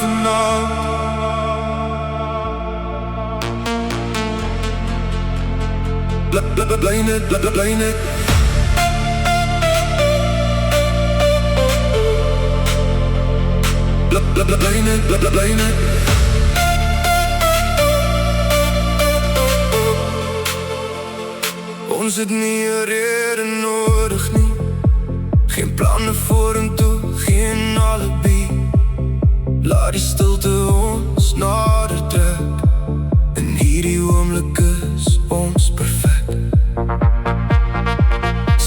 vannacht. Bly net, bly net. Bly net, bly net. Ons het nie 'n rede nodig nie, geen planne vorentoe, geen alibi. Laat die stilte ons nader trek, en hierdie oomblik is ons perfek.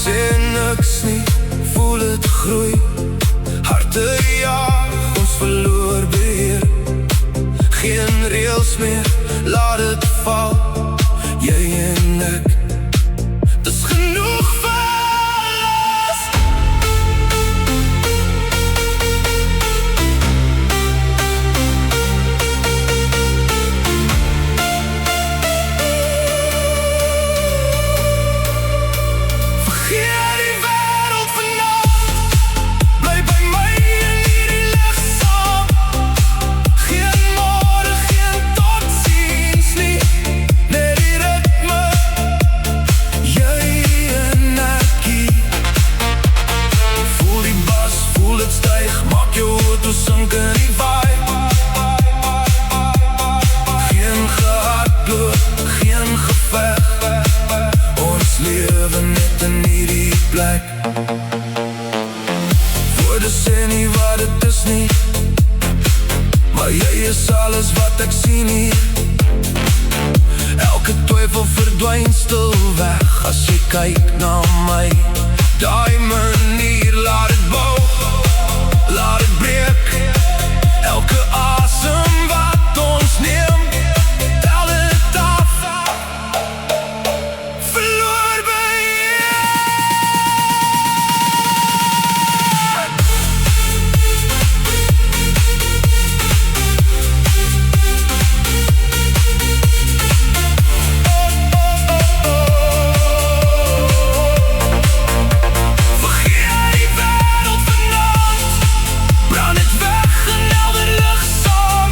Sê niks nie, voel het groei, harte jaag, ons verloor beheer. Geen reëls meer, laat het val, jy en ek. Dis genoeg vir alles. Vergeet die wêreld vannacht, bly by my in hierdie lig saam. Geen môre, geen totsiens nie, net die ritme, jy en ek hier. Voel die bas, voel het styg, maak jou auto sink in die vibe. Geen gehardloop, geen geveg, ons lewe net in hierdie plek. Woorde sê nie wat het is nie, maar jy is alles wat ek sien hier. Elke twyfel verdwyn stil weg as jy kyk na my. Daai manier, laat het bou, laat het breek. Elke asem wat ons neem, tel het af, verloor beheer. Vergeet die wêreld vannacht, brand het weg in helder lig saam.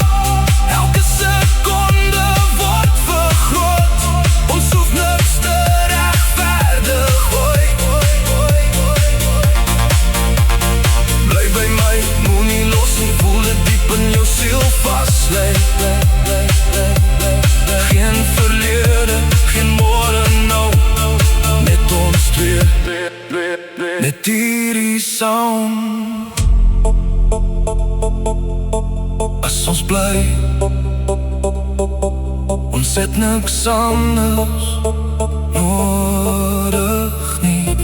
Elke sekonde word vergroot, ons hoef niks te regverdig, bly by my, moenie los nie, voel het diep in jou siel vas lê. Geen verlede, geen môre nou, net ons twee, net hierdie sound. As ons bly, ons het niks anders nodig nie.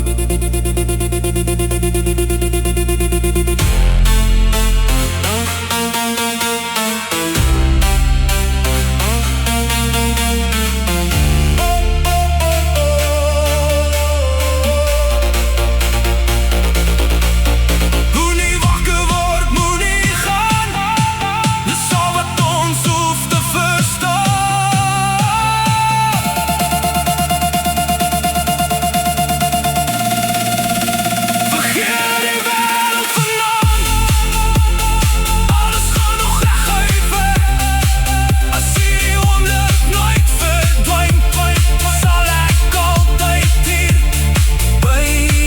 Moenie wakker word, moenie gaan, dis al wat ons hoef te verstaan. Vergeet die wêreld vannacht, alles gaan nog reguit weg. As die oomblik nooit verdwyn, sal ek altyd hier by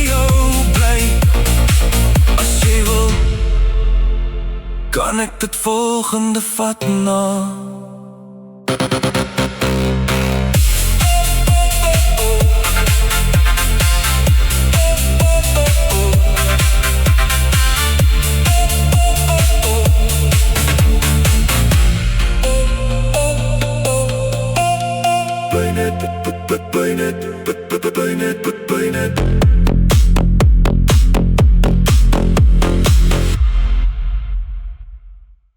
jou bly. As jy wil, kan ek dit volgende vat na. Bly net, bly net, bly net, bly net.